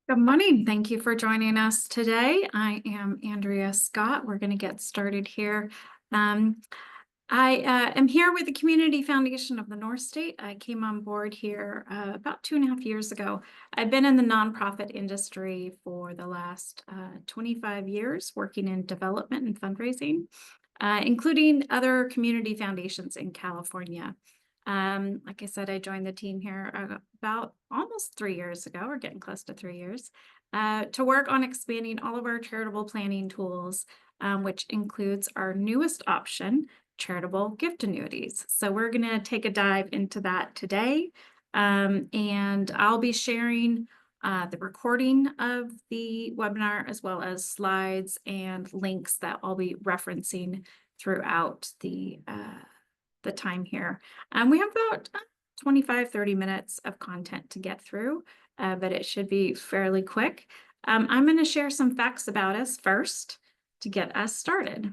Good morning. Thank you for joining us today. I am Andrea Scott. We're going to get started here. I am here with the Community Foundation of the North State. I came on board here about 2.5 years ago. I've been in the nonprofit industry for the last 25 years, working in development and fundraising, including other community foundations in California. Like I said, I joined the team here about almost 3 years ago, or getting close to 3 years, to work on expanding all of our charitable planning tools, which includes our newest option, Charitable Gift Annuities. So we're going to take a dive into that today, and I'll be sharing the recording of the webinar, as well as slides and links that I'll be referencing throughout the time here. We have about 25-30 minutes of content to get through, but it should be fairly quick. I'm going to share some facts about us first to get us started.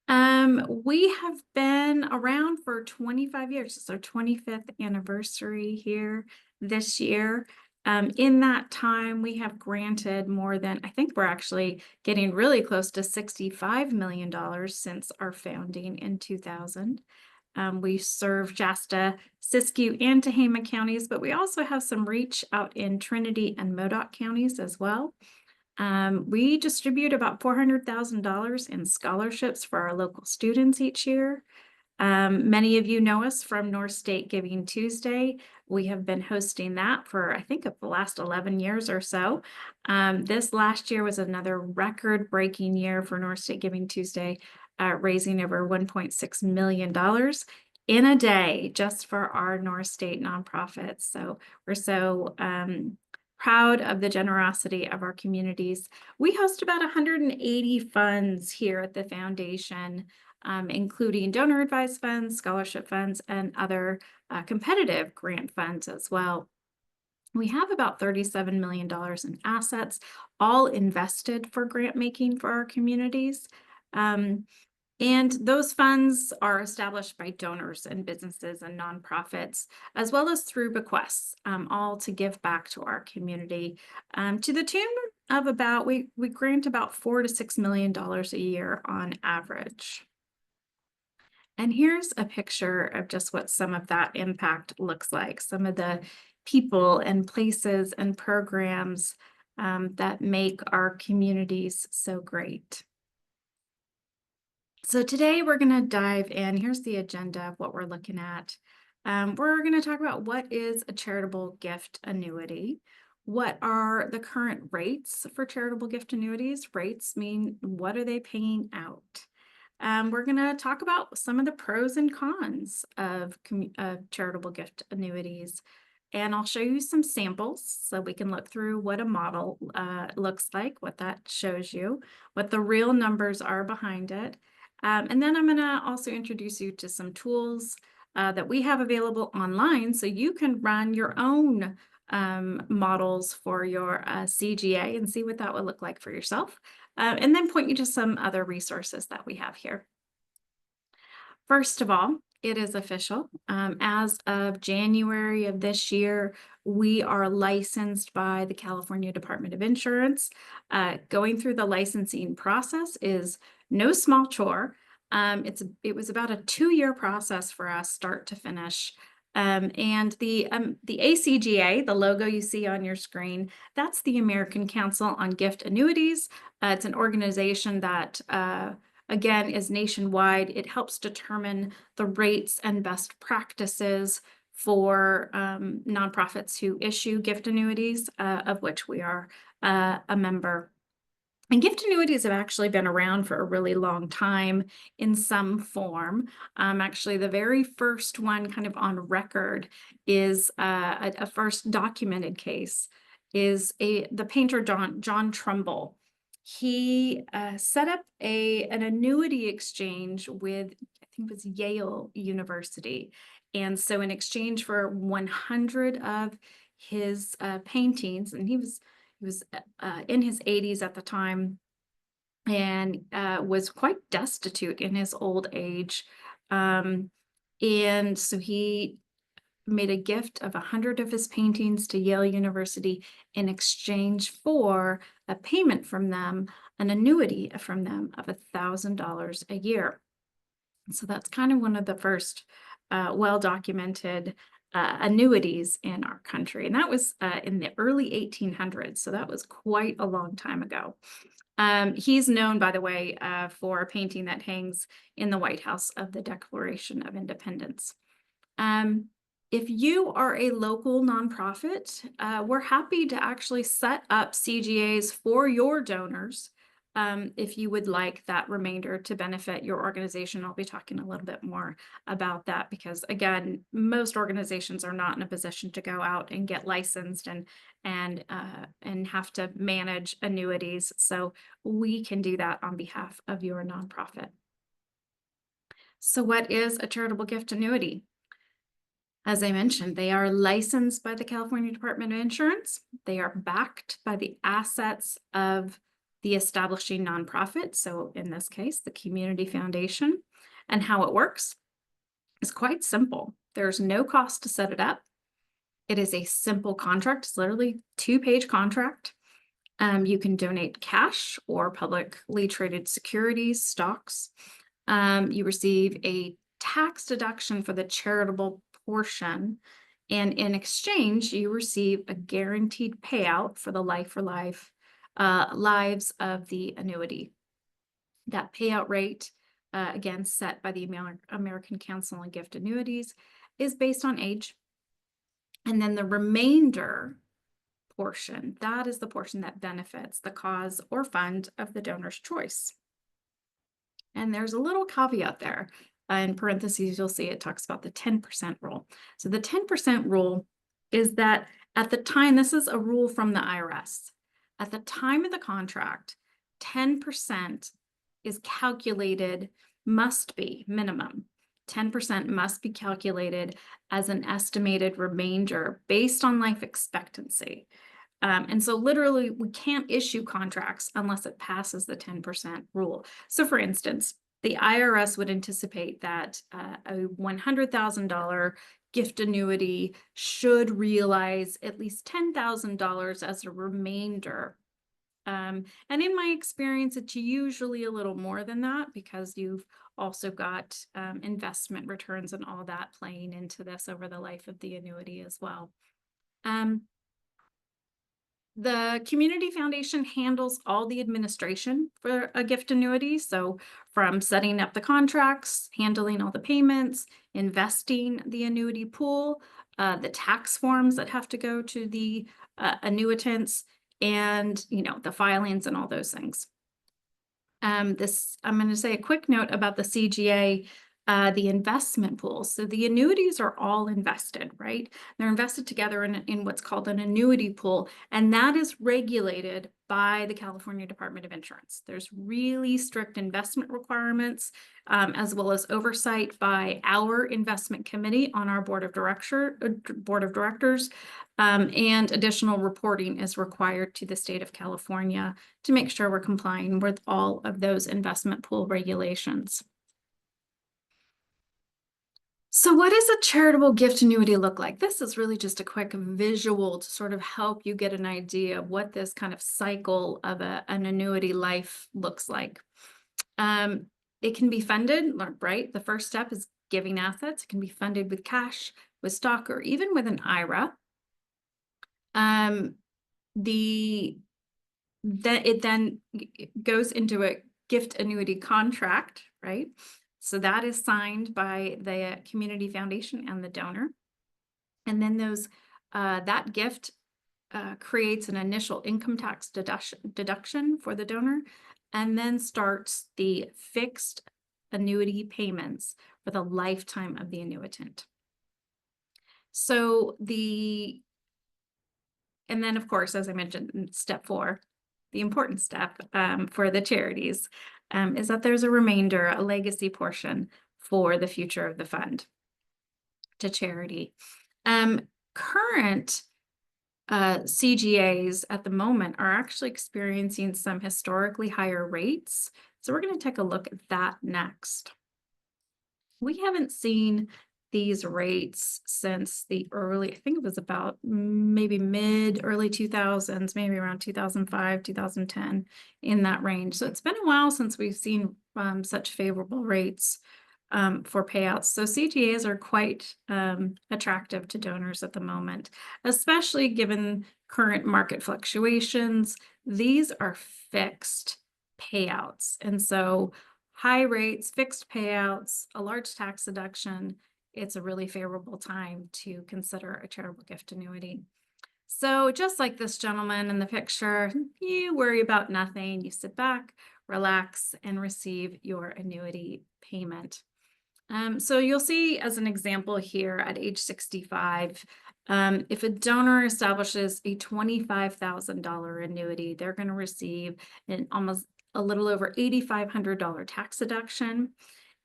We have been around for 25 years. It's our 25th anniversary here this year. In that time, we have granted more than, I think we're actually getting really close to $65 million since our founding in 2000. We serve Shasta, Siskiyou, and Tehama counties, but we also have some reach out in Trinity and Modoc counties as well. We distribute about $400,000 in scholarships for our local students each year. Many of you know us from North State Giving Tuesday. We have been hosting that for, I think, the last 11 years or so. This last year was another record-breaking year for North State Giving Tuesday, raising over $1.6 million in a day just for our North State nonprofits. So we're so proud of the generosity of our communities. We host about 180 funds here at the foundation, including donor-advised funds, scholarship funds, and other competitive grant funds as well. We have about $37 million in assets, all invested for grant making for our communities. And those funds are established by donors and businesses and nonprofits, as well as through bequests, all to give back to our community, to the tune of about, we grant about $4 to $6 million a year on average. And here's a picture of just what some of that impact looks like, some of the people and places and programs that make our communities so great. So today we're going to dive in. Here's the agenda of what we're looking at. We're going to talk about what is a charitable gift annuity. What are the current rates for charitable gift annuities? Rates mean what are they paying out? We're going to talk about some of the pros and cons of charitable gift annuities. And I'll show you some samples so we can look through what a model looks like, what that shows you, what the real numbers are behind it. And then I'm going to also introduce you to some tools that we have available online so you can run your own models for your CGA and see what that would look like for yourself. And then point you to some other resources that we have here. First of all, it is official. As of January of this year, we are licensed by the California Department of Insurance. Going through the licensing process is no small chore. It was about a 2-year process for us, start to finish. And the ACGA, the logo you see on your screen, that's the American Council on Gift Annuities. It's an organization that again, is nationwide. It helps determine the rates and best practices for nonprofits who issue gift annuities, of which we are a member. And gift annuities have actually been around for a really long time in some form. Actually, the very first one kind of on record is a first documented case is the painter John Trumbull. He set up an annuity exchange with, I think it was Yale University. And so in exchange for 100 of his paintings, and he was in his 80s at the time and was quite destitute in his old age. And so he made a gift of 100 of his paintings to Yale University in exchange for a payment from them, an annuity from them of $1,000 a year. So that's kind of one of the first well-documented annuities in our country. And that was in the early 1800s. So that was quite a long time ago. He's known, by the way, for a painting that hangs in the White House of the Declaration of Independence. If you are a local nonprofit, we're happy to actually set up CGAs for your donors. If you would like that remainder to benefit your organization, I'll be talking a little bit more about that because, again, most organizations are not in a position to go out and get licensed and have to manage annuities. So we can do that on behalf of your nonprofit. So what is a charitable gift annuity? As I mentioned, they are licensed by the California Department of Insurance. They are backed by the assets of the establishing nonprofit. So in this case, the Community Foundation. And how it works is quite simple. There's no cost to set it up. It is a simple contract. It's literally a 2-page contract. You can donate cash or publicly traded securities, stocks. You receive a tax deduction for the charitable portion, and in exchange, you receive a guaranteed payout for the lives of the annuity. That payout rate, again, set by the American Council on Gift Annuities, is based on age. And then the remainder portion, that is the portion that benefits the cause or fund of the donor's choice. And there's a little caveat there. In parentheses, you'll see it talks about the 10% rule. So the 10% rule is that at the time, this is a rule from the IRS. At the time of the contract, 10% is calculated, must be minimum. 10% must be calculated as an estimated remainder based on life expectancy. And so literally we can't issue contracts unless it passes the 10% rule. So for instance, the IRS would anticipate that a $100,000 gift annuity should realize at least $10,000 as a remainder. And in my experience, it's usually a little more than that because you've also got investment returns and all that playing into this over the life of the annuity as well. The Community Foundation handles all the administration for a gift annuity. So from setting up the contracts, handling all the payments, investing the annuity pool, the tax forms that have to go to the annuitants, and the filings and all those things. I'm going to say a quick note about the CGA, the investment pool. So the annuities are all invested, right? They're invested together in what's called an annuity pool, and that is regulated by the California Department of Insurance. There's really strict investment requirements, as well as oversight by our investment committee on our board of directors, and additional reporting is required to the state of California to make sure we're complying with all of those investment pool regulations. So what does a charitable gift annuity look like? This is really just a quick visual to sort of help you get an idea of what this kind of cycle of an annuity life looks like. It can be funded, right? The first step is giving assets. It can be funded with cash, with stock, or even with an IRA. It then goes into a gift annuity contract, right? So that is signed by the Community Foundation and the donor. And then that gift creates an initial income tax deduction for the donor, and then starts the fixed annuity payments for the lifetime of the annuitant. So and then of course, as I mentioned, step 4, the important step for the charities is that there's a remainder, a legacy portion for the future of the fund to charity. Current CGAs at the moment are actually experiencing some historically higher rates. So we're going to take a look at that next. We haven't seen these rates since the early, I think it was about maybe early 2000s, maybe around 2005, 2010, in that range. So it's been a while since we've seen such favorable rates for payouts. So CGAs are quite attractive to donors at the moment, especially given current market fluctuations. These are fixed payouts. And so high rates, fixed payouts, a large tax deduction, it's a really favorable time to consider a charitable gift annuity. So just like this gentleman in the picture, you worry about nothing. You sit back, relax, and receive your annuity payment. So you'll see as an example here at age 65, if a donor establishes a $25,000 annuity, they're going to receive an almost a little over $8,500 tax deduction.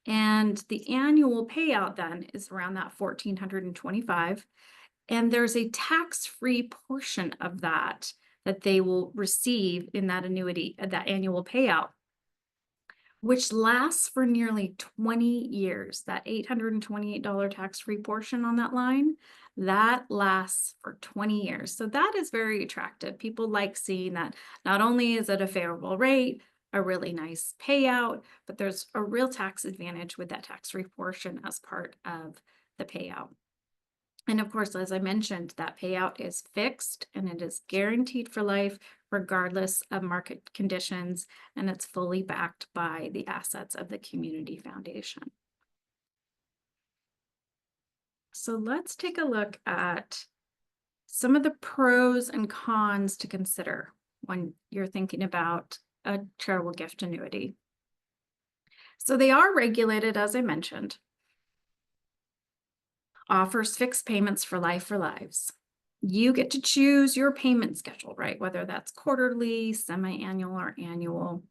And the annual payout then is around that $1,425. And there's a tax-free portion of that they will receive in that annuity, that annual payout, which lasts for nearly 20 years. That $828 tax-free portion on that line, that lasts for 20 years. So that is very attractive. People like seeing that not only is it a favorable rate, a really nice payout, but there's a real tax advantage with that tax-free portion as part of the payout. And of course, as I mentioned, that payout is fixed and it is guaranteed for life, regardless of market conditions, and it's fully backed by the assets of the community foundation. So let's take a look at some of the pros and cons to consider when you're thinking about a charitable gift annuity. So they are regulated, as I mentioned. Offers fixed payments for life for lives. You get to choose your payment schedule, right? Whether that's quarterly, semi-annual, or annual.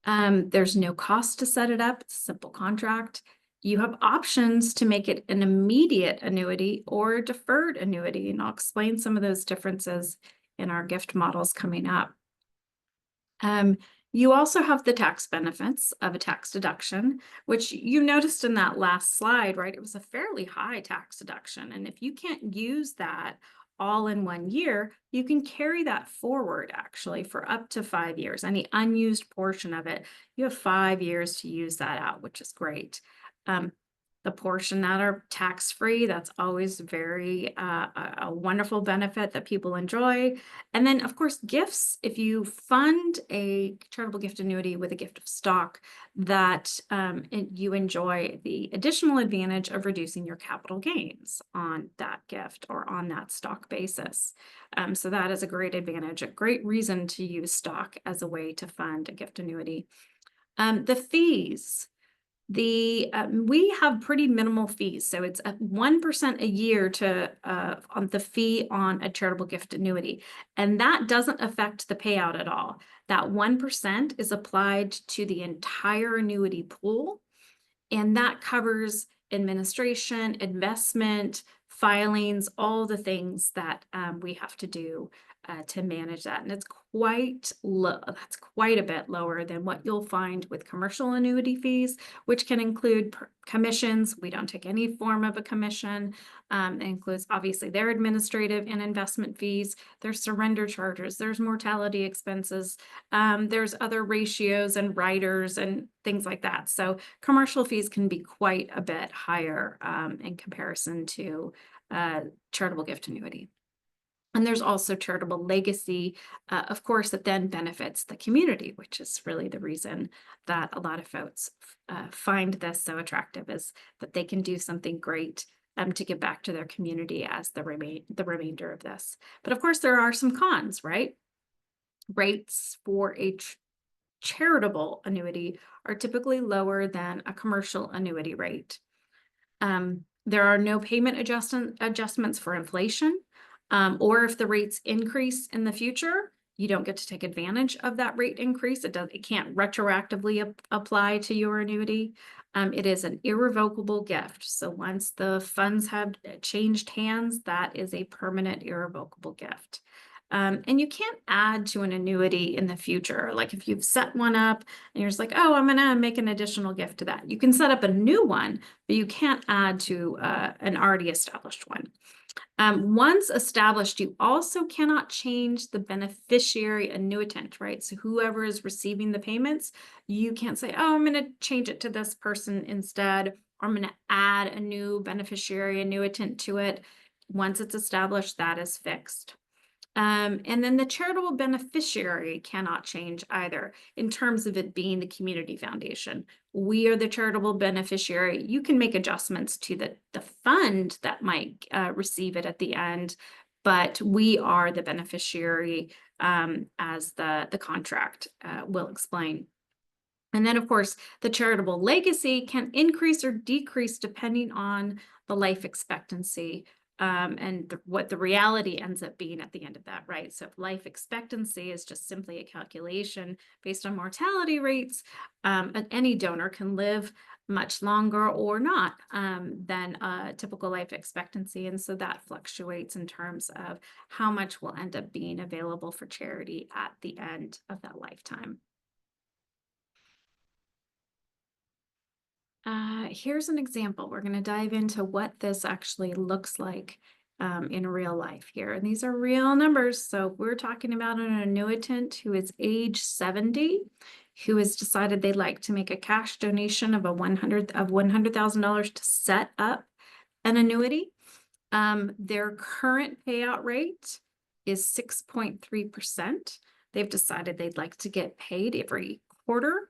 There's no cost to set it up. It's a simple contract. You have options to make it an immediate annuity or a deferred annuity, and I'll explain some of those differences in our gift models coming up. You also have the tax benefits of a tax deduction, which you noticed in that last slide, right? It was a fairly high tax deduction. And if you can't use that all in 1 year, you can carry that forward actually for up to 5 years. Any unused portion of it, you have 5 years to use that out, which is great. The portion that are tax-free, that's always very a wonderful benefit that people enjoy. And then, of course, gifts. If you fund a charitable gift annuity with a gift of stock, that you enjoy the additional advantage of reducing your capital gains on that gift or on that stock basis. So that is a great advantage, a great reason to use stock as a way to fund a gift annuity. The fees. We have pretty minimal fees, so it's 1% a year to on the fee on a charitable gift annuity, and that doesn't affect the payout at all. That 1% is applied to the entire annuity pool, and that covers administration, investment, filings, all the things that we have to do to manage that. And it's quite low. That's quite a bit lower than what you'll find with commercial annuity fees, which can include commissions. We don't take any form of a commission. It includes obviously their administrative and investment fees. There's surrender charges. There's mortality expenses. There's other ratios and riders and things like that. So commercial fees can be quite a bit higher in comparison to charitable gift annuity. And there's also charitable legacy, of course, that then benefits the community, which is really the reason that a lot of folks find this so attractive, is that they can do something great to give back to their community as the remainder of this. But of course, there are some cons, right? Rates for a charitable annuity are typically lower than a commercial annuity rate. There are no payment adjustments for inflation. Or if the rates increase in the future, you don't get to take advantage of that rate increase. It can't retroactively apply to your annuity. It is an irrevocable gift. So once the funds have changed hands, that is a permanent irrevocable gift. And you can't add to an annuity in the future. Like if you've set one up and you're just like, oh, I'm going to make an additional gift to that. You can set up a new one, but you can't add to an already established one. Once established, you also cannot change the beneficiary annuitant, right? So whoever is receiving the payments, you can't say, oh, I'm going to change it to this person instead, or I'm going to add a new beneficiary annuitant to it. Once it's established, that is fixed. And then the charitable beneficiary cannot change either in terms of it being the community foundation. We are the charitable beneficiary. You can make adjustments to the fund that might receive it at the end, but we are the beneficiary, as the contract will explain. And then, of course, the charitable legacy can increase or decrease depending on the life expectancy, and what the reality ends up being at the end of that, right? So if life expectancy is just simply a calculation based on mortality rates, any donor can live much longer or not than a typical life expectancy. And so that fluctuates in terms of how much will end up being available for charity at the end of that lifetime. Here's an example. We're going to dive into what this actually looks like in real life here. And these are real numbers. So we're talking about an annuitant who is age 70, who has decided they'd like to make a cash donation of $100,000 to set up an annuity. Their current payout rate is 6.3%. They've decided they'd like to get paid every quarter.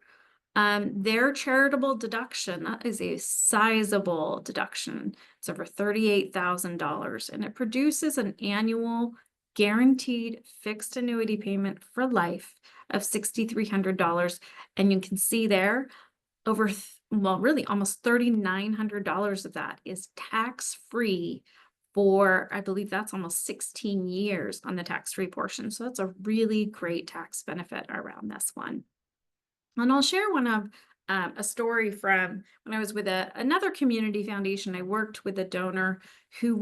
Their charitable deduction, that is a sizable deduction. It's over $38,000, and it produces an annual guaranteed fixed annuity payment for life of $6,300. And you can see there well, really almost $3,900 of that is tax-free for, I believe that's almost 16 years on the tax-free portion. So that's a really great tax benefit around this one. And I'll share one of a story from when I was with another community foundation. I worked with a donor who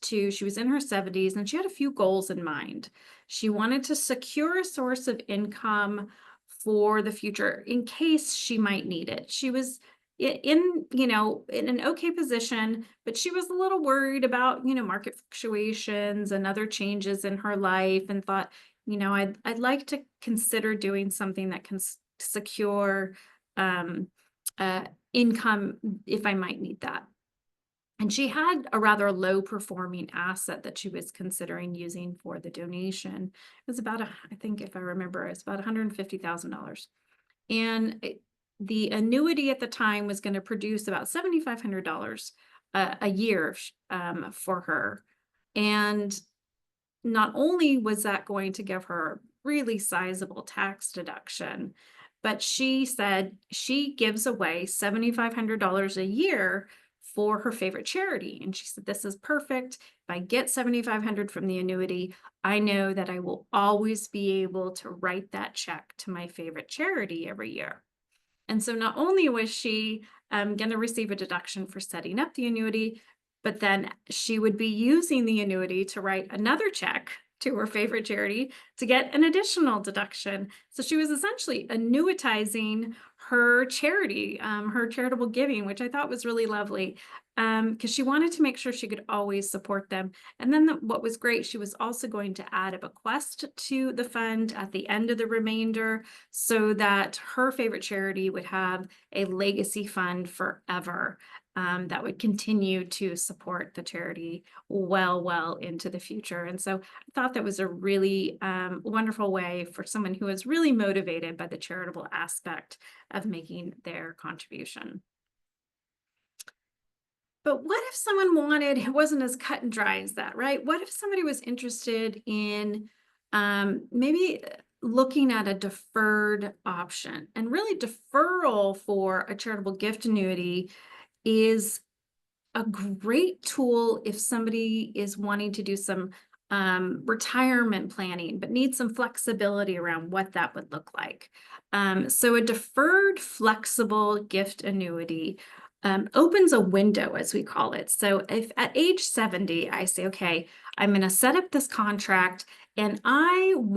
she was in her 70s and she had a few goals in mind. She wanted to secure a source of income for the future in case she might need it. She was in an okay position, but she was a little worried about, market fluctuations and other changes in her life, and thought, I'd like to consider doing something that can secure income if I might need that. And she had a rather low performing asset that she was considering using for the donation. It was about, I think if I remember, it's about $150,000. And the annuity at the time was going to produce about $7,500 a year for her. And not only was that going to give her really sizable tax deduction, but she said she gives away $7,500 a year for her favorite charity. And she said, this is perfect. If I get $7,500 from the annuity, I know that I will always be able to write that check to my favorite charity every year. And so not only was she going to receive a deduction for setting up the annuity, but then she would be using the annuity to write another check to her favorite charity to get an additional deduction. So she was essentially annuitizing her charity, her charitable giving, which I thought was really lovely, because she wanted to make sure she could always support them. And then what was great, she was also going to add a bequest to the fund at the end of the remainder, so that her favorite charity would have a legacy fund forever. That would continue to support the charity well into the future. And so I thought that was a really wonderful way for someone who is really motivated by the charitable aspect of making their contribution. But what if someone wanted, it wasn't as cut and dry as that, right? What if somebody was interested in maybe looking at a deferred option? And really, deferral for a charitable gift annuity is a great tool if somebody is wanting to do some retirement planning, but needs some flexibility around what that would look like. So a deferred flexible gift annuity opens a window, as we call it. So if at age 70, I say, okay, I'm going to set up this contract, And I'm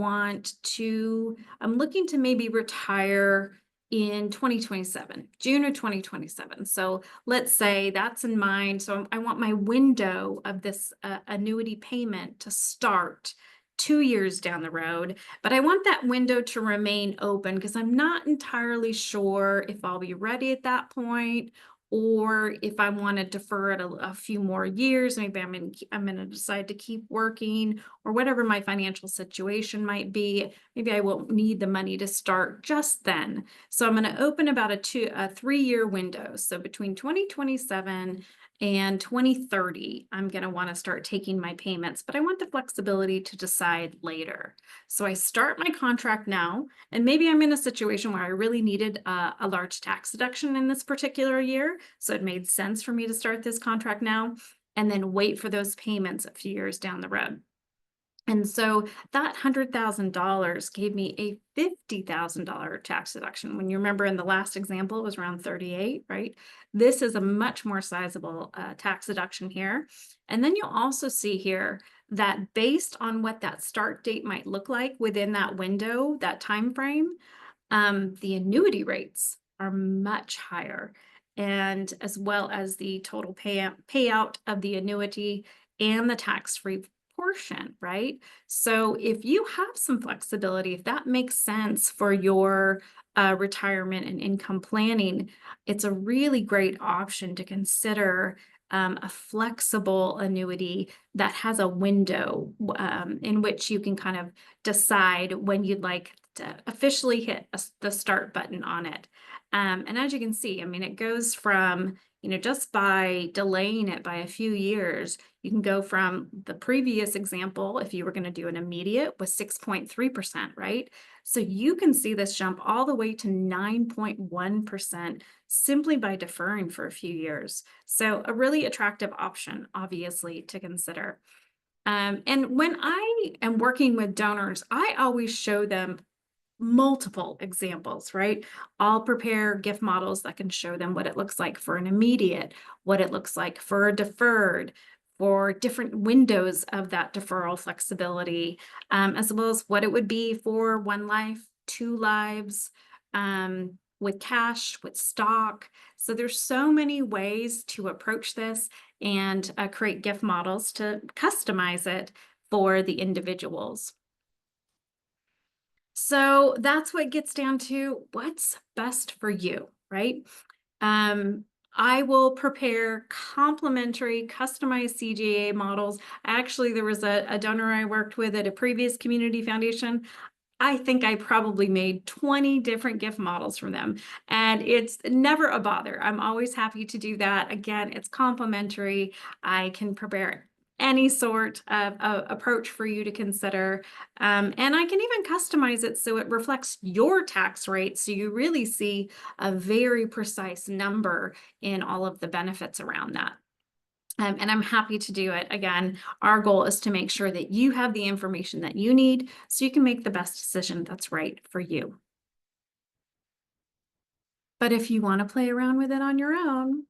looking to maybe retire in 2027, June of 2027. So let's say that's in mind. So I want my window of this annuity payment to start 2 years down the road, but I want that window to remain open because I'm not entirely sure if I'll be ready at that point, or if I want to defer it a few more years. Maybe I'm going to decide to keep working, or whatever my financial situation might be. Maybe I won't need the money to start just then. So I'm going to open about a 3-year window. So between 2027 and 2030, I'm going to want to start taking my payments, but I want the flexibility to decide later. So I start my contract now, and maybe I'm in a situation where I really needed a large tax deduction in this particular year. So it made sense for me to start this contract now and then wait for those payments a few years down the road. And so that $100,000 gave me a $50,000 tax deduction. When you remember in the last example, it was around 38, right? This is a much more sizable tax deduction here. And then you'll also see here that based on what that start date might look like within that window, that time frame, the annuity rates are much higher, and as well as the total payout of the annuity and the tax-free portion, right? So if you have some flexibility, if that makes sense for your retirement and income planning, it's a really great option to consider a flexible annuity that has a window in which you can kind of decide when you'd like to officially hit the start button on it. And as you can see, I mean, it goes from, just by delaying it by a few years, you can go from the previous example, if you were going to do an immediate, was 6.3%, right? So you can see this jump all the way to 9.1% simply by deferring for a few years. So a really attractive option, obviously, to consider. And when I am working with donors, I always show them multiple examples, right? I'll prepare gift models that can show them what it looks like for an immediate, what it looks like for a deferred, for different windows of that deferral flexibility, as well as what it would be for 1 life, 2 lives, with cash, with stock. So there's so many ways to approach this and create gift models to customize it for the individuals. So that's what gets down to what's best for you, right? I will prepare complimentary customized CGA models. Actually, there was a donor I worked with at a previous community foundation. I think I probably made 20 different gift models for them, and it's never a bother. I'm always happy to do that. Again, it's complimentary. I can prepare any sort of approach for you to consider. And I can even customize it so it reflects your tax rate, so you really see a very precise number in all of the benefits around that. And I'm happy to do it. Again, our goal is to make sure that you have the information that you need so you can make the best decision that's right for you. But if you want to play around with it on your own,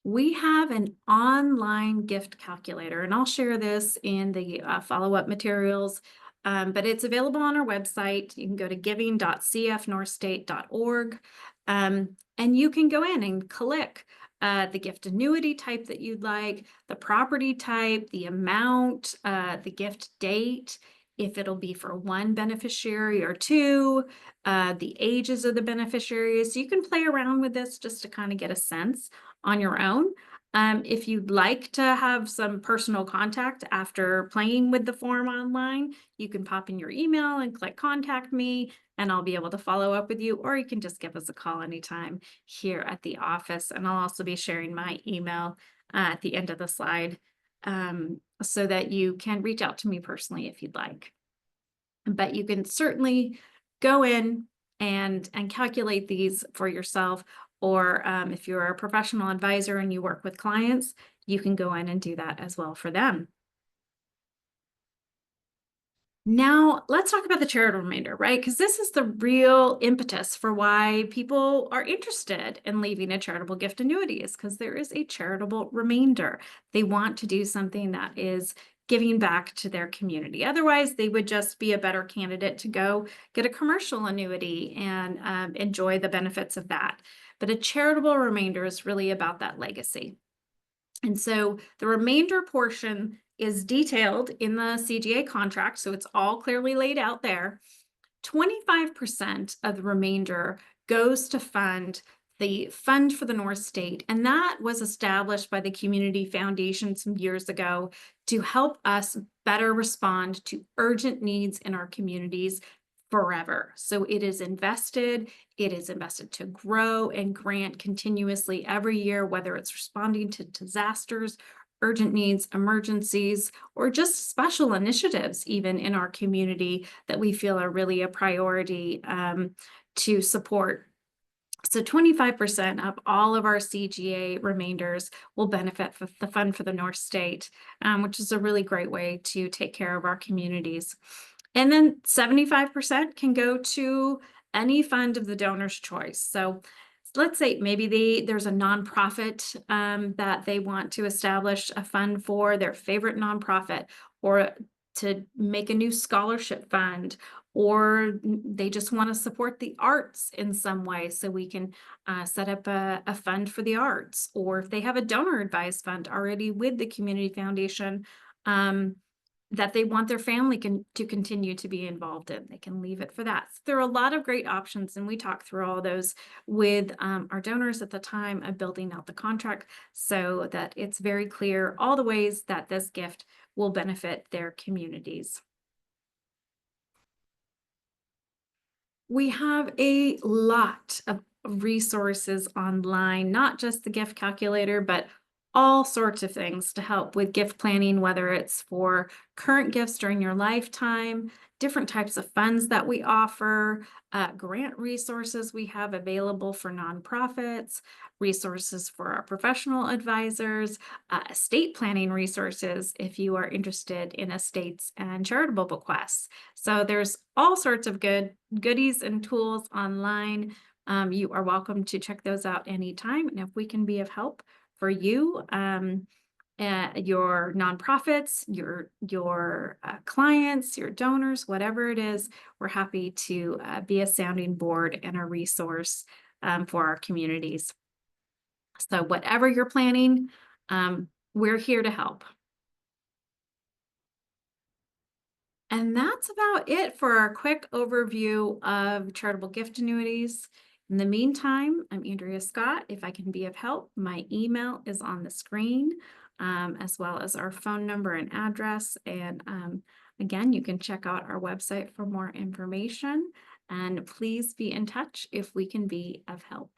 we have an online gift calculator, and I'll share this in the follow-up materials, but it's available on our website. You can go to giving.cfnorthstate.org, and you can go in and click the gift annuity type that you'd like, the property type, the amount, the gift date, if it'll be for 1 beneficiary or 2, the ages of the beneficiaries. So you can play around with this just to kind of get a sense on your own. If you'd like to have some personal contact after playing with the form online, you can pop in your email and click contact me, and I'll be able to follow up with you, or you can just give us a call anytime here at the office. And I'll also be sharing my email at the end of the slide, so that you can reach out to me personally if you'd like. But you can certainly go in and calculate these for yourself, or if you're a professional advisor and you work with clients, you can go in and do that as well for them. Now, let's talk about the charitable remainder, right? Because this is the real impetus for why people are interested in leaving a charitable gift annuity, is because there is a charitable remainder. They want to do something that is giving back to their community. Otherwise, they would just be a better candidate to go get a commercial annuity and enjoy the benefits of that. But a charitable remainder is really about that legacy. And so the remainder portion is detailed in the CGA contract, so it's all clearly laid out there. 25% of the remainder goes to fund the Fund for the North State, and that was established by the Community Foundation some years ago to help us better respond to urgent needs in our communities forever. So it is invested to grow and grant continuously every year, whether it's responding to disasters, urgent needs, emergencies, or just special initiatives even in our community that we feel are really a priority to support. So 25% of all of our CGA remainders will benefit from the Fund for the North State, which is a really great way to take care of our communities. And then 75% can go to any fund of the donor's choice. So let's say maybe there's a nonprofit that they want to establish a fund for their favorite nonprofit, or to make a new scholarship fund, or they just want to support the arts in some way. So we can set up a fund for the arts, or if they have a donor advised fund already with the Community Foundation, that they want their family to continue to be involved in, they can leave it for that. So there are a lot of great options, and we talk through all those with our donors at the time of building out the contract, so that it's very clear all the ways that this gift will benefit their communities. We have a lot of resources online, not just the gift calculator, but all sorts of things to help with gift planning, whether it's for current gifts during your lifetime, different types of funds that we offer, grant resources we have available for nonprofits, resources for our professional advisors, estate planning resources if you are interested in estates and charitable bequests. So there's all sorts of goodies and tools online. You are welcome to check those out anytime. And if we can be of help for you, your nonprofits, your clients, your donors, whatever it is, we're happy to be a sounding board and a resource for our communities. So whatever you're planning, we're here to help. And that's about it for our quick overview of charitable gift annuities. In the meantime, I'm Andrea Scott. If I can be of help, my email is on the screen, as well as our phone number and address. And again, you can check out our website for more information. And please be in touch if we can be of help.